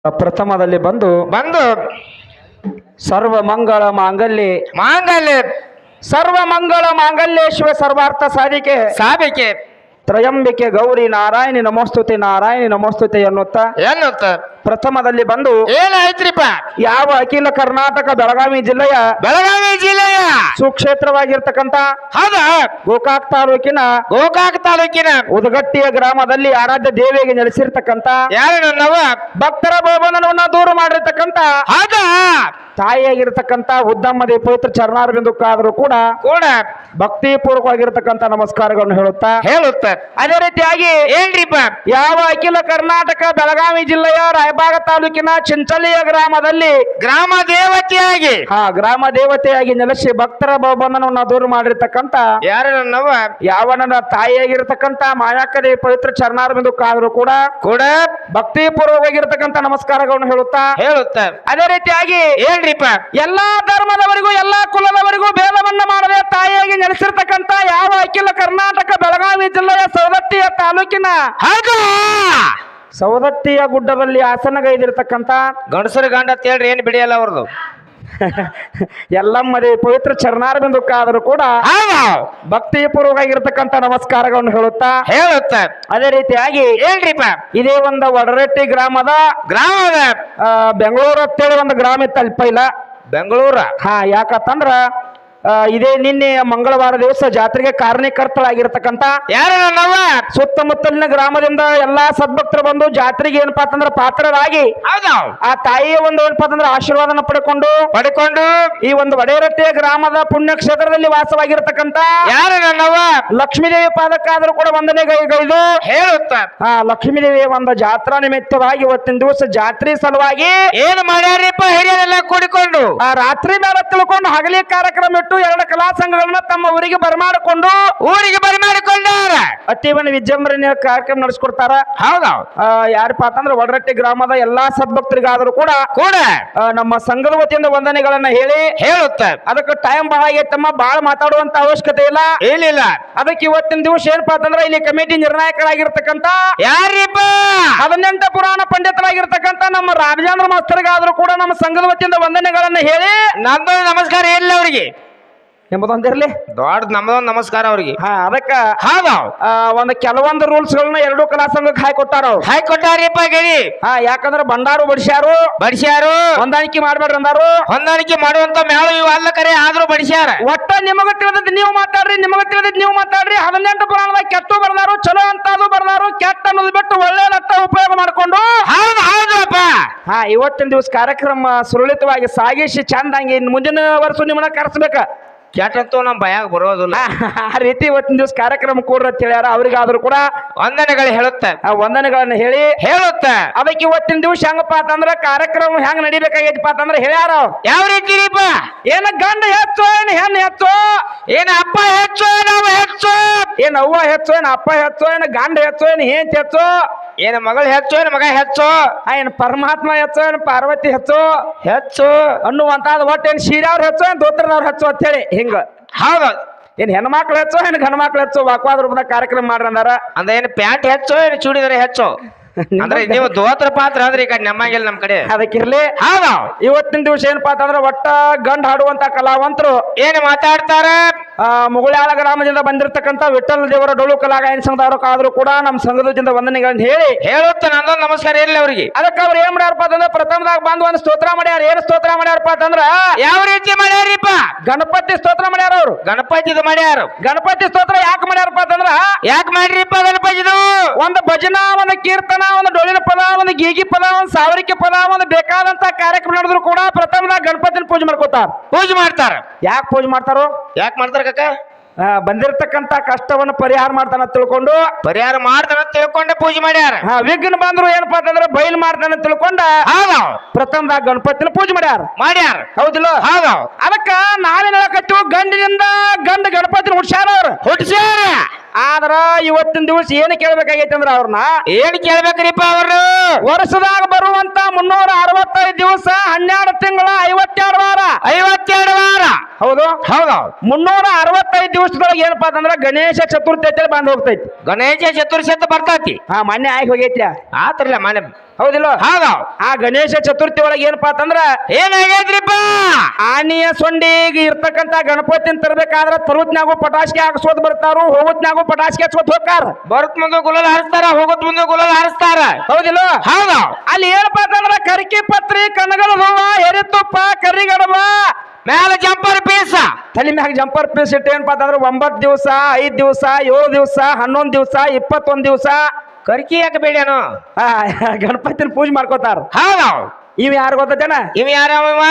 ಪ್ರಥಮದಲ್ಲಿ ಬಂದು ಬಂದು ಸರ್ವ ಮಂಗಳ ಮಾಂಗಲ್ಯ ಮಾಂಗಲ್ಯ ಸರ್ವ ಮಂಗಳ ಮಾಂಗಲ್ಯೇಶ್ವ ಸರ್ವಾರ್ಥ ಸಾಧಿಕೆ ಸಾಬಿಕೆ ತ್ರಯಂಬಿಕೆ ಗೌರಿ ನಾರಾಯಣಿ ನಮೋಸ್ತುತೆ ಎನ್ನುತ್ತಾ ಎನ್ನುತ್ತ ಪ್ರಥಮದಲ್ಲಿ ಬಂದು ಏನಾಯ್ತ್ರಿಪ್ಪ ಯಾವ ಅಖಿಲ ಕರ್ನಾಟಕ ಬೆಳಗಾವಿ ಜಿಲ್ಲೆಯ ಬೆಳಗಾವಿ ಜಿಲ್ಲೆಯ ಸುಕ್ಷೇತ್ರವಾಗಿರ್ತಕ್ಕಂಥ ಹೌದಾ ಗೋಕಾಕ್ ತಾಲೂಕಿನ ಗೋಕಾಕ್ ತಾಲೂಕಿನ ಉದಗಟ್ಟಿಯ ಗ್ರಾಮದಲ್ಲಿ ಆರಾಧ್ಯ ದೇವಿಗೆ ನೆಲೆಸಿರ್ತಕ್ಕಂಥ ಯಾರು ನನ್ನವ ಭಕ್ತರ ಬೋಬನವನ್ನು ದೂರ ಮಾಡಿರ್ತಕ್ಕಂಥ ಹೌದಾ ತಾಯಿಯಾಗಿರ್ತಕ್ಕಂಥ ಉದ್ದಮ್ಮದೇ ಪವಿತ್ರ ಚರಣಾರವಿಂದಕ್ಕಾದರೂ ಕೂಡ ಕೂಡ ಭಕ್ತಿ ಪೂರ್ವಕವಾಗಿರ್ತಕ್ಕಂಥ ನಮಸ್ಕಾರಗಳನ್ನು ಹೇಳುತ್ತಾ ಹೇಳುತ್ತ ಅದೇ ರೀತಿಯಾಗಿ ಏನ್ರಿಪ್ಪ ಯಾವ ಅಖಿಲ ಕರ್ನಾಟಕ ಬೆಳಗಾವಿ ಜಿಲ್ಲೆಯ ರಾಯಬಾಗ ತಾಲೂಕಿನ ಚಿಂಚಲಿಯ ಗ್ರಾಮದಲ್ಲಿ ಗ್ರಾಮ ದೇವತೆಯಾಗಿ ಗ್ರಾಮ ದೇವತೆಯಾಗಿ ನೆಲೆಸಿ ಭಕ್ತರ ಬಂಧನವನ್ನು ದೂರ ಮಾಡಿರ್ತಕ್ಕಂಥ ಯಾರು ನನ್ನವ ಯಾವನ ತಾಯಿಯಾಗಿರ್ತಕ್ಕಂಥ ಮಾಯಾಕದೇವಿ ಪವಿತ್ರ ಚರಣಾರವಿಂದಕ್ಕಾದರೂ ಕೂಡ ಕೂಡ ಭಕ್ತಿ ಪೂರ್ವಕವಾಗಿರ್ತಕ್ಕಂಥ ನಮಸ್ಕಾರಗಳನ್ನು ಹೇಳುತ್ತಾ ಹೇಳುತ್ತ ಅದೇ ರೀತಿಯಾಗಿ ಏನ್ರಿಪ್ಪ ಎಲ್ಲಾ ಧರ್ಮದವರಿಗೂ ಎಲ್ಲಾ ಕುಲದವರಿಗೂ ಭೇದವನ್ನ ಮಾಡದೆ ತಾಯಿಯಾಗಿ ನೆಲೆಸಿರ್ತಕ್ಕಂಥ ಯಾವ ಅಖಿಲ ಕರ್ನಾಟಕ ಬೆಳಗಾವಿ ಜಿಲ್ಲೆಯ ಸವದತ್ತಿಯ ತಾಲೂಕಿನ ಹೌದಾ ಸವದತ್ತಿಯ ಗುಡ್ಡದಲ್ಲಿ ಆಸನಗೈದಿರ್ತಕ್ಕಂಥ ಗಂಡಸರು ಗಂಡ ಅಂತ ಹೇಳ್ರಿ ಏನ್ ಬಿಡಿಯಲ್ಲ ಅವ್ರದ್ದು ಎಲ್ಲಮ್ಮದೇ ಪವಿತ್ರ ಚರಣಾರವಿಂದಕ್ಕಾದರೂ ಕೂಡ ಭಕ್ತಿ ಪೂರ್ವಕವಾಗಿರ್ತಕ್ಕಂಥ ನಮಸ್ಕಾರಗಳನ್ನು ಹೇಳುತ್ತಾ ಹೇಳುತ್ತ ಅದೇ ರೀತಿಯಾಗಿ ಏನ್ರಿಪ್ಪ ಇದೇ ಒಂದು ವಡರೆಟ್ಟಿ ಗ್ರಾಮದ ಬೆಂಗಳೂರು ಅಂತೇಳಿ ಒಂದು ಗ್ರಾಮ ಇತ್ತು ಅಲ್ಲಿ ಪೈಲ ಬೆಂಗಳೂರ ಯಾಕಂತಂದ್ರ ಇದೇ ನಿನ್ನೆ ಮಂಗಳವಾರ ದಿವಸ ಜಾತ್ರೆಗೆ ಕಾರಣೀಕರ್ತಳಾಗಿರ್ತಕ್ಕಂಥ ಯಾರು ನನ್ನವ ಸುತ್ತಮುತ್ತಲಿನ ಗ್ರಾಮದಿಂದ ಎಲ್ಲಾ ಸದ್ಭಕ್ತರು ಬಂದು ಜಾತ್ರೆಗೆ ಏನಪ್ಪಾ ಅಂತಂದ್ರ ಪಾತ್ರರಾಗಿ ಹೌದಾ ಆ ತಾಯಿಯ ಒಂದು ಏನಪ್ಪಾ ಅಂತಂದ್ರ ಆಶೀರ್ವಾದನ ಪಡ್ಕೊಂಡು ಈ ಒಂದು ವಡೇರಟ್ಟಿಯ ಗ್ರಾಮದ ಪುಣ್ಯ ಕ್ಷೇತ್ರದಲ್ಲಿ ವಾಸವಾಗಿರ್ತಕ್ಕಂಥ ಯಾರು ನನ್ನವ ಲಕ್ಷ್ಮೀದೇವಿ ಪಾದಕ್ಕಾದರೂ ಕೂಡ ವಂದನೆ ಗೈದು ಹೇಳುತ್ತ ಲಕ್ಷ್ಮೀದೇವಿಯ ಒಂದು ಜಾತ್ರಾ ನಿಮಿತ್ತವಾಗಿ ಇವತ್ತಿನ ದಿವಸ ಜಾತ್ರೆ ಸಲುವಾಗಿ ಏನು ಮಾಡ್ಯಾರಿಪ್ಪ ಹಿರಿಯರೆಲ್ಲ ಕೂಡಿಕೊಂಡು ರಾತ್ರಿ ಮೇಲೆ ತಿಳ್ಕೊಂಡು ಹಗಲಿ ಕಾರ್ಯಕ್ರಮ ಇಟ್ಟು ಎರಡು ಕಲಾ ಸಂಘಗಳನ್ನ ತಮ್ಮ ಊರಿಗೆ ಬರಮಾಡಿಕೊಂಡು ಅತೀವನ ವಿಜೃಂಭಣೆಯ ಕಾರ್ಯಕ್ರಮ ನಡೆಸ್ಕೊಡ್ತಾರ ಹೌದಾ ಯಾರಪ್ಪ ಅಂತಂದ್ರೆ ವಡರಟ್ಟಿ ಗ್ರಾಮದ ಎಲ್ಲಾ ಸದ್ಭಕ್ತರಿಗಾದರೂ ಕೂಡ ನಮ್ಮ ಸಂಘದ ವತಿಯಿಂದ ವಂದನೆಗಳನ್ನ ಹೇಳುತ್ತ ಅದಕ್ಕೆ ಟೈಮ್ ಬಹಳ ಆಗೈತಮ್ಮ ಬಹಳ ಮಾತಾಡುವಂತ ಅವಶ್ಯಕತೆ ಇಲ್ಲ ಅದಕ್ಕೆ ಇವತ್ತಿನ ದಿವಸ ಏನಪ್ಪಾ ಅಂತಂದ್ರೆ ಇಲ್ಲಿ ಕಮಿಟಿ ನಿರ್ಣಾಯಕರಾಗಿರ್ತಕ್ಕಂಥ ಯಾರಿಪ್ಪ 18 ಪುರಾಣ ಪಂಡಿತರಾಗಿರ್ತಕ್ಕಂಥ ನಮ್ಮ ರಾಜೇಂದ್ರ ಮಾಸ್ತರ್ಗಾದರೂ ಕೂಡ ನಮ್ಮ ಸಂಘದ ವತಿಯಿಂದ ವಂದನೆಗಳನ್ನ ಹೇಳಿ ನಂದು ನಮಸ್ಕಾರ ಇಲ್ಲ ಅವ್ರಿಗೆ ಎಂಬುದೊಂದಿರ್ಲಿ ದೊಡ್ಡ ನಮ್ಮದೊಂದು ನಮಸ್ಕಾರ ಅವ್ರಿಗೆ ಅದಕ್ಕ ಹೌದಾ ಒಂದು ಕೆಲವೊಂದು ರೂಲ್ಸ್ ಗಳನ್ನ ಎರಡೂ ಕಲಾ ಸಂಘಕ್ಕೆ ಹಾಕೊಟ್ಟಾರಿಪ್ಪ ಗಿರಿ ಯಾಕಂದ್ರೆ ಬಂಡಾರು ಬಡಿಸ್ಯಾರು ಹೊಂದಾಣಿಕೆ ಮಾಡ್ಬೇಡ್ರಿ ಅಂದಾರು ಹೊಂದಾಣಿಕೆ ಮಾಡುವಂತ ಮೇಳ ಇವು ಅಲ್ಲ ಕರೆ ಆದ್ರೂ ಬಡಿಸ್ಯಾರ ಒಟ್ಟ ನಿಮಗ ತಿಳಿದದ್ ನೀವು ಮಾತಾಡ್ರಿ 18 ಪುರಾಣದಾಗ ಕೆಟ್ಟು ಬರ್ದಾರು ಚಲೋ ಅಂತಾದ್ರು ಬರ್ದಾರು ಕೆಟ್ಟ ಅನ್ನೋದು ಬಿಟ್ಟು ಒಳ್ಳೆಯದತ್ತ ಉಪಯೋಗ ಮಾಡ್ಕೊಂಡು ಹೌದಪ್ಪ ಇವತ್ತಿನ ದಿವಸ ಕಾರ್ಯಕ್ರಮ ಸುರಳಿತವಾಗಿ ಸಾಗಿಸಿ ಚಂದಂಗಿ ಮುಂದಿನ ವರ್ಷ ನಿಮ್ಮನ್ನ ಕರೆಸ್ಬೇಕ ಕೆಟ್ಟಂತೂ ನಮ್ ಭಯಾಗ ಬರೋದಿಲ್ಲ ಆ ರೀತಿ ಇವತ್ತಿನ ದಿವಸ ಕಾರ್ಯಕ್ರಮ ಕೂಡ್ರ ಅಂತ ಹೇಳ್ಯಾರ ಅವ್ರಿಗಾದ್ರೂ ಕೂಡ ವಂದನೆಗಳು ಹೇಳುತ್ತೆ ವಂದನೆಗಳನ್ನ ಹೇಳುತ್ತೆ ಅದಕ್ಕೆ ಇವತ್ತಿನ ದಿವಸ ಹೆಂಗಪ್ಪ ಅಂತಂದ್ರ ಕಾರ್ಯಕ್ರಮ ಹೆಂಗ್ ನಡಿಬೇಕಾಗೈತಪ್ಪ ಅಂತಂದ್ರ ಹೇಳ್ಯಾರ ಯಾವ ರೀತಿರಿಪ್ಪ ಏನ ಗಂಡ ಹೆಚ್ಚು ಏನ್ ಹೆಣ್ಣು ಹೆಚ್ಚು ಏನ್ ಅಪ್ಪ ಹೆಚ್ಚು ನಾವು ಹೆಚ್ಚು ಏನ್ ಅವ್ವ ಹೆಚ್ಚು ಏನ್ ಅಪ್ಪ ಹೆಚ್ಚು ಏನ್ ಗಂಡ ಹೆಚ್ಚು ಏನ್ ಹೆಂಚ್ ಹೆಚ್ಚು ಏನ್ ಮಗಳು ಹೆಚ್ಚು ಏನ್ ಮಗ ಹೆಚ್ಚು ಏನ್ ಪರಮಾತ್ಮ ಹೆಚ್ಚು ಏನ್ ಪಾರ್ವತಿ ಹೆಚ್ಚು ಅನ್ನುವಂತಾದ ಒಟ್ಟು ಏನ್ ಶೀರಾವ್ರ ಹೆಚ್ಚು ಏನ್ ದೋತ್ರದವ್ರ ಹೆಚ್ಚು ಅಂತ ಹೇಳಿ ಹಿಂಗ ಹೌದು ಏನ್ ಹೆಣ್ಮಕ್ಳು ಹೆಚ್ಚು ಏನ್ ಗಂಡ್ಮಕ್ಳು ಹೆಚ್ಚು ವಾಕ್ವಾದ ರೂಪದಾಗ ಕಾರ್ಯಕ್ರಮ ಮಾಡ್ರಂದಾರ ಅಂದ್ರೆ ಏನ್ ಪ್ಯಾಂಟ್ ಹೆಚ್ಚು ಏನ್ ಚೂಡಿದಾರೆ ಹೆಚ್ಚು ಅಂದ್ರೆ ನೀವು ದೋತ್ರ ಪಾತ್ರ ಅಂದ್ರೆ ಈ ಕಡೆ ನಮ್ಮಂಗಿಲ್ಲ ನಮ್ ಕಡೆ ಅದಕ್ಕಿರ್ಲಿ ಇವತ್ತಿನ ದಿವಸ ಏನಪ್ಪಾ ಅಂತಂದ್ರೆ ಒಟ್ಟ ಗಂಡ್ ಹಾಡುವಂತ ಕಲಾವಂತರು ಏನ್ ಮಾತಾಡ್ತಾರ ಮುಗುಳ್ಯಾಳ ಗ್ರಾಮದಿಂದ ಬಂದಿರತಕ್ಕಂತ ವಿಠ್ಠಲ ದೇವರ ಡೊಳ್ಳು ಕಲಾಗಾಯನ ಸಂಘದವ್ರಕ್ಕಾದ್ರೂ ಕೂಡ ನಮ್ಮ ಸಂಘದಿಂದ ವಂದನೆಗಳನ್ನ ಹೇಳುತ್ತ ನಂದೊಂದು ನಮಸ್ಕಾರ ಇಲ್ಲ ಅವ್ರಿಗೆ ಅದಕ್ಕೆ ಅವ್ರು ಏನ್ ಮಾಡ್ಯಾರಪ್ಪ ಅಂತಂದ್ರೆ ಪ್ರಥಮದಾಗ ಬಂದು ಒಂದು ಸ್ತೋತ್ರ ಮಾಡ್ಯಾರ ಏನ್ ಸ್ತೋತ್ರ ಮಾಡ್ಯಾರಪ್ಪ ಅಂತಂದ್ರ ಯಾವ ರೀತಿ ಮಾಡ್ಯಾರಿಪ್ಪ ಗಣಪತಿ ಸ್ತೋತ್ರ ಮಾಡ್ಯಾರ ಅವ್ರು ಗಣಪತಿದು ಮಾಡ್ಯಾರ ಗಣಪತಿ ಸ್ತೋತ್ರ ಯಾಕೆ ಮಾಡ್ಯಾರಪ್ಪ ಅಂತಂದ್ರ ಯಾಕೆ ಮಾಡ್ರಿಪ್ಪ ಗಣಪತಿದು ಒಂದು ಭಜನಾ ಒಂದು ಕೀರ್ತನ ಒಂದು ಡೊಳ್ಳಿನ ಪದ ಒಂದು ಗೀಗಿ ಪದ ಒಂದು ಸಾವಿರಿಕೆ ಪದ ಒಂದು ಬೇಕಾದಂತ ಕಾರ್ಯಕ್ರಮ ನಡೆದ್ರು ಕೂಡ ಪ್ರಥಮದಾಗ ಗಣಪತಿನ ಪೂಜೆ ಮಾಡ್ತಾರ ಯಾಕೆ ಪೂಜೆ ಮಾಡ್ತಾರೋ ಯಾಕೆ ಮಾಡ್ತಾರ ಕಕ್ಕ ಬಂದಿರತಕ್ಕಂತ ಕಷ್ಟವನ್ನು ಪರಿಹಾರ ಮಾಡ್ತಾನ ತಿಳ್ಕೊಂಡೆ ಪೂಜೆ ಮಾಡ್ಯಾರ ವಿಘ್ನ ಬಂದ್ರು ಏನಪ್ಪಾ ಅಂತಂದ್ರೆ ಬಯಲು ಮಾಡ್ತಾನ ತಿಳ್ಕೊಂಡ ಪ್ರಥಮದಾಗ ಗಣಪತಿನ ಪೂಜೆ ಮಾಡ್ಯಾರ ಹೌದಿಲ್ಲ ಅದಕ್ಕ ನಾವೇನ್ ಹೇಳಕತ್ತೀವಿ ಗಂಡಿನಿಂದ ಗಂಡ ಗಣಪತಿನ ಹುಟ್ಸ್ಯಾರ ಆದ್ರ ಇವತ್ತಿನ ದಿವಸ ಏನ್ ಕೇಳ್ಬೇಕಾಗೈತಿ ಅಂದ್ರ ಅವ್ರನ್ನ ಏನ್ ಕೇಳ್ಬೇಕ್ರಿಪ್ಪ ಅವ್ರು ವರ್ಷದಾಗ ಬರುವಂತ 365 ದಿವಸ 12 ತಿಂಗಳ 52 ವಾರ ಹೌದು ಹೌದಿಲ್ಲ ಹೌದು 365 ದಿವಸದೊಳಗೆ ಏನಪ್ಪಾ ಅಂತಂದ್ರ ಗಣೇಶ ಚತುರ್ಥಿ ಅಂತೇಳಿ ಬಂದ್ ಹೋಗ್ತೈತಿ. ಗಣೇಶ ಚತುರ್ಥಿ ಅಂತ ಬರ್ತೈತಿ. ಮೊನ್ನೆ ಆಗಿ ಹೋಗೈತಿ ಆತ್ರಲ್ಲ ಮನೆ ಹೌದಿಲ್ಲ. ಹೌದು ಆ ಗಣೇಶ ಚತುರ್ಥಿ ಒಳಗೆ ಏನಪ್ಪಾ ಅಂತಂದ್ರ ಏನಾಗೈತ್ರಿಪ್ಪ, ಆನಿಯ ಸೊಂಡಿಗೆ ಇರ್ತಕ್ಕಂತ ಗಣಪತಿನ ತರಬೇಕಾದ್ರ ತರುತ್ನ್ಯಾಗು ಪಟಾಸ್ಗೆ ಹಾಕ್ಸೋದ್ ಬರ್ತಾರು, ಹೋಗುತ್ನ್ಯಾಗು ಪಟಾಸ್ಗೆ ಹಚ್ಕೋತ್ ಹೋಗ್ತಾರ. ಬರುತ್ ಮುಂದೆ ಗುಲಾಲ್ ಹಾರಿಸ್ತಾರ, ಹೋಗುತ್ ಮುಂದೆ ಗುಲಾಲ್ ಹಾರಿಸ್ತಾರ. ಹೌದಿಲ್ಲ. ಹೌದು ಅಲ್ಲಿ ಏನಪ್ಪಾ ಅಂತಂದ್ರ ಕರ್ಕಿ ಪತ್ರಿ, ಕನಗಲ ಹೂವ, ಎರಿತುಪ್ಪ, ಕರಿಗಡಬ, ಮ್ಯಾಲ ಜಂಪರ್ ಪೀಸ, ತಲೆ ಮ್ಯಾಗ ಜಂಪರ್ ಪೀಸ್ ಇಟ್ಟು ಏನಪ್ಪಾ ಅಂತಂದ್ರ 9 ದಿವಸ, 5 ದಿವಸ, 7 ದಿವಸ, 11 ದಿವಸ, 21 ದಿವಸ ಕರ್ಕಿ ಯಾಕೆ ಬೇಡ್ಯಾನು ಗಣಪತಿನ ಪೂಜೆ ಮಾಡ್ಕೋತಾರ. ಹೌದು. ಇವ್ ಯಾರು ಗೊತ್ತೇನ? ಇವ್ ಯಾರವ?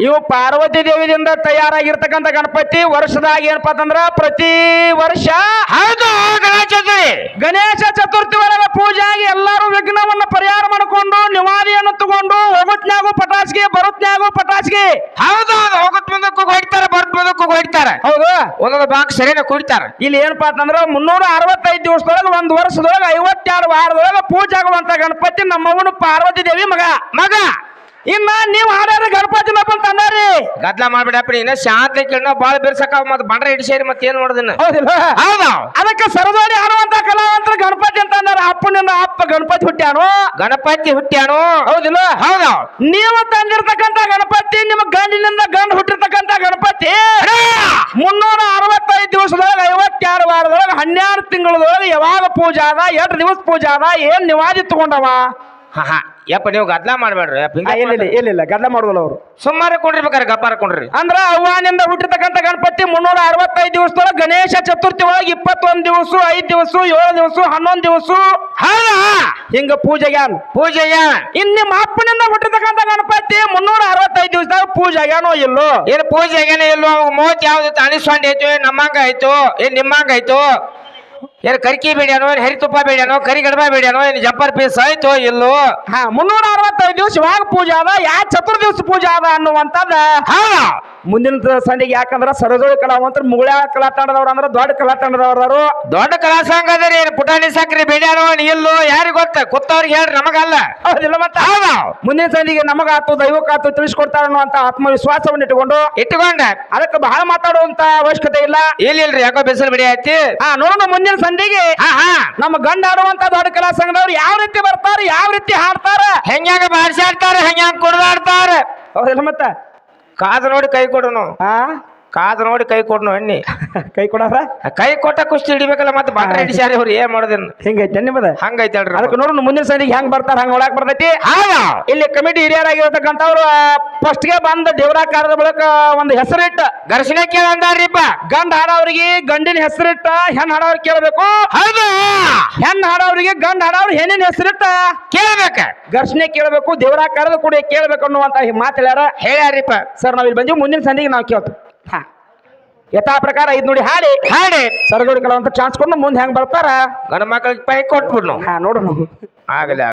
ಇವು ಪಾರ್ವತಿ ದೇವಿದಿಂದ ತಯಾರಾಗಿರ್ತಕ್ಕಂಥ ಗಣಪತಿ. ವರ್ಷದಾಗ ಏನಪ್ಪಾ ಅಂತಂದ್ರ ಪ್ರತಿ ವರ್ಷ ಹೌದು ಗಣೇಶ ಚತುರ್ಥಿ ಒಳಗ ಪೂಜೆ ಆಗಿ ಎಲ್ಲಾರು ವಿಘ್ನವನ್ನ ಪರಿಹಾರ ಮಾಡಿಕೊಂಡು ನಿವಾದಿಯನ್ನು ತಗೊಂಡು ಹೋಗುತ್ನ್ಯಾಗು ಪಟಾಸ್ಗೆ, ಬರುತ್ನ್ಯಾಗು ಪಟಾಸ್ಗೆ. ಹೌದು ಹೋಗುತ್ ಮುಂದಕ್ಕೂ ಹೊಡಿತಾರ, ಬರುತ್ ಮುಂದಕ್ಕೂ ಹೊಡಿತಾರ. ಹೌದು. ಒಂದೊಂದು ಬಾಕ್ಸ್ ಸರಿನ ಕುಡಿತಾರ. ಇಲ್ಲಿ ಏನಪ್ಪಾ ಅಂತಂದ್ರ 365 ದಿವಸದೊಳಗ ಒಂದು ವರ್ಷದೊಳಗ 52 ವಾರದೊಳಗ ಪೂಜೆ ಆಗುವಂತ ಗಣಪತಿ ನಮ್ಮವನು ಪಾರ್ವತಿ ದೇವಿ ಮಗ. ಇನ್ನ ನೀವ್ ಹಾಡ್ಯಾರ ಗಣಪತಿ ಬಂತ ಅಂದಾರಿ. ಗದ್ಲ ಮಾಡ್ಬಿಡಪ್ಪ, ಇನ್ನ ಶಾಂತಿ ಕೇಳ ಬಾಳ ಬಿರ್ಸಕ ಮತ್ ಬಂಡ್ರ ಹಿಡಿಸೇರಿ ಮತ್ ಏನ್ ಮಾಡೋದನ್ನ. ಹೌದಿಲ್ಲ. ಹೌದು. ಅದಕ್ಕೆ ಸರದೋಡಿ ಆಡುವಂತ ಕಲಾವಂತರ ಗಣಪತಿ ಅಂತ ಅಂದಾರ. ಅಪ್ಪನಿಂದ ಅಪ್ಪ ಗಣಪತಿ ಹುಟ್ಟ್ಯಾನು. ಗಣಪತಿ ಹುಟ್ಟ್ಯಾನು. ಹೌದಿಲ್ಲ. ಹೌದು. ನೀವು ತಂದಿರ್ತಕ್ಕಂಥ ಗಣಪತಿ, ನಿಮ್ಮ ಗಂಡಿನಿಂದ ಗಂಡು ಹುಟ್ಟಿರ್ತಕ್ಕಂಥ ಗಣಪತಿ 365 ದಿವಸದೊಳಗೆ 52 ವಾರದೊಳಗೆ 12 ತಿಂಗಳದೊಳಗೆ ಯಾವಾಗ ಪೂಜೆ ಆದ, 8 ದಿವಸ ಪೂಜೆ ಆದ, ಏನ್ ನಿವಾದಿ ತಗೊಂಡವ. ಹಾ ಯಪ್ಪ ನೀವು ಗದ್ಲ ಮಾಡ್ಬೇಡ್ರಿ. ಇಲ್ಲ ಗದ್ಲ ಮಾಡುದಿಲ್ಲ ಅವರು. ಸುಮಾರು ಕೊಂಡ್ರಿಬೇಕಾರೆ ಗಪ್ಪಾರ ಕೊಂಡ್ರಿ. ಅಂದ್ರ ಅವ್ವಾನಿಂದ ಹುಟ್ಟಿರ್ತಕ್ಕಂಥ ಗಣಪತಿ 365 ದಿವಸದೊಳಗೆ ಗಣೇಶ ಚತುರ್ಥಿ ಒಳಗೆ 21 ದಿವಸ, 5 ದಿವಸ, 7 ದಿವಸ, 11 ದಿವಸ ಹಿಂಗ ಪೂಜೆಗೆ. ಇನ್ ನಿಮ್ಮ ಅಪ್ಪನಿಂದ ಹುಟ್ಟಿರ್ತಕ್ಕಂಥ ಗಣಪತಿ 365 ದಿವಸದಾಗ ಪೂಜೆ ಆಗ್ಯಾನೋ ಇಲ್ಲೋ? ಏನ್ ಪೂಜೆ ಆಗ್ಯಾನ ಇಲ್ಲೋ? ಮೂವತ್ ಯಾವ್ದು ಅನಿಸ್ಕೊಂಡ್ ಆಯ್ತು, ನಮ್ಮಂಗ ಆಯ್ತು, ಏನ್ ನಿಮ್ಮಂಗ ಆಯ್ತು? ಏನ್ ಕರ್ಕಿ ಬೇಡ್ಯಾನೋ, ಏನ್ ಹರಿತುಪ್ಪ ಬೇಡ್ಯಾನೋ, ಕರಿ ಗಡಬ ಬೇಡ್ಯಾನೋ, ಏನ್ ಜಂಪರ್ ಪೀಸ್ ಆಯ್ತು ಇಲ್ಲೋ? 365 ದಿವಸ ಯಾವಾಗ ಪೂಜೆ ಆದ, ಯಾವ ಚತುರ್ ದಿವಸ ಪೂಜೆ ಆದ ಅನ್ನುವಂತದ ಮುಂದಿನ ಸಂಧಿಗೆ. ಯಾಕಂದ್ರ ಸರಜೋಳಿ ಕಲಾವಂತರ ಮುಗಳ ಕಲಾ ತಂಡದವ್ರ ಅಂದ್ರ ದೊಡ್ಡ ಕಲಾ ತಂಡದವ್ರು. ದೊಡ್ಡ ಕಲಾ ಸಂಘ ಅದರಿ. ಪುಟಾಣಿ ಸಕ್ರಿ ಬೇಡ್ಯಾನೋ ಇಲ್ಲೋ ಯಾರಿಗ ಗೊತ್ತ? ಕೂತವ್ರಿಗೆ ಹೇಳ್ರಿ, ನಮಗಲ್ಲ. ಹೌದಿಲ್ಲ. ಮತ್ತೆ ಮುಂದಿನ ಸಂಧಿಗೆ ನಮಗಾತು ದೈವಕ್ಕಾತು ತಿಳಿಸ್ಕೊಡ್ತಾರ ಅನ್ನುವಂತ ಆತ್ಮವಿಶ್ವಾಸವನ್ನು ಇಟ್ಟುಕೊಂಡ ಅದಕ್ಕೆ ಬಹಳ ಮಾತಾಡುವಂತ ಅವಶ್ಯಕತೆ ಇಲ್ಲ. ಇಲ್ರಿ ಯಾಕೋ ಬಿಸಿಲು ಬಿಡಿ ಆಯ್ತಿ. ನೋಡೋಣ ಮುಂದಿನ ಸಂಧಿಗೆ ನಮ್ಮ ಗಂಡ ಆಡುವಂತ ದೊಡ್ಡ ಕಲಾ ಸಂಘದವ್ರು ಯಾವ ರೀತಿ ಬರ್ತಾರ, ಯಾವ ರೀತಿ ಹಾಡ್ತಾರ, ಹೆಂಗ್ಯಾಂಗ ಬಾರ್ಸಾಡ್ತಾರ, ಹೆಂಗ್ಯಾಂಗ ಕುಡ್ದಾಡ್ತಾರ. ಹೌದಿಲ್ಲ. ಮತ್ತ ಕಾದು ನೋಡಿ ಕೈ ಕೊಡನು, ಕಾದು ನೋಡಿ ಕೈ ಕೊಡ್ನು ಎಣ್ಣಿ ಕೈ ಕೊಡಾರ. ಕೈ ಕೊಟ್ಟ ಕುಸ್ತಿ ಹಿಡಿಬೇಕಲ್ಲ. ಮತ್ತೆ ಬಾಟ್ರ ಹಿಡಿಸ್ಯಾರ ಅವ್ರು ಏನ್ ಮಾಡೋದೇನು? ಹಿಂಗೈತೆ ನಿಮ್ಮದ. ಹಂಗೈತೆ ಹೇಳ್ರಿ. ಅದಕ್ಕೆ ನೋಡೋಣ ಮುಂದಿನ ಸಂಧಿಗೆ ಹೆಂಗ್ ಬರ್ತಾರ, ಹಂಗ ಒಳಗ್ ಬರ್ತೈತಿ. ಇಲ್ಲಿ ಕಮಿಟಿ ಹಿರಿಯರಾಗಿರ್ತಕ್ಕಂಥವ್ರು ಫಸ್ಟ್ಗೆ ಬಂದ ದೇವರಾಕಾರದ ಬಳಿಕ ಒಂದು ಹೆಸರಿಟ್ಟ ಘರ್ಷಣೆ ಕೇಳಂದಾರ್ರಿಪ್ಪ. ಗಂಡ ಹಾಡೋರಿಗೆ ಗಂಡಿನ ಹೆಸರಿಟ್ಟ, ಹೆಣ್ ಹಾಡೋರ್ ಕೇಳಬೇಕು. ಹೌದು. ಹೆಣ್ ಹಾಡೋರಿಗೆ ಗಂಡ ಹಾಡೋರು ಹೆಣ್ಣಿನ ಹೆಸರಿಟ್ಟ ಕೇಳ್ಬೇಕ, ಘರ್ಷಣೆ ಕೇಳಬೇಕು, ದೇವರಾಕಾರದ ಕೂಡ ಕೇಳಬೇಕು ಅನ್ನುವಂತ ಮಾತು ಹೇಳ್ಯಾರಿಪ್ಪ. ಸರ್ ನಾವ್ ಇಲ್ಲಿ ಬಂದೀವಿ. ಮುಂದಿನ ಸಂಧಿಗೆ ನಾವು ಕೇಳ್ತೀವಿ. ಯಥಾ ಪ್ರಕಾರ ಐದ್ ನೋಡಿ ಹಾಡಿ ಸರಗೋಡಿ ಕಲಾವಂತ ಚಾನ್ಸ್ ಕೊಟ್ಟು ಮುಂದೆ ಹೆಂಗ್ ಬರ್ತಾರ ಗಂಡ ಮಕ್ಕಳಿಗೆ ಪೈ ಕೊಟ್ಬಿಡ್ನು. ನೋಡೋಣ. ಆಗಲಿ.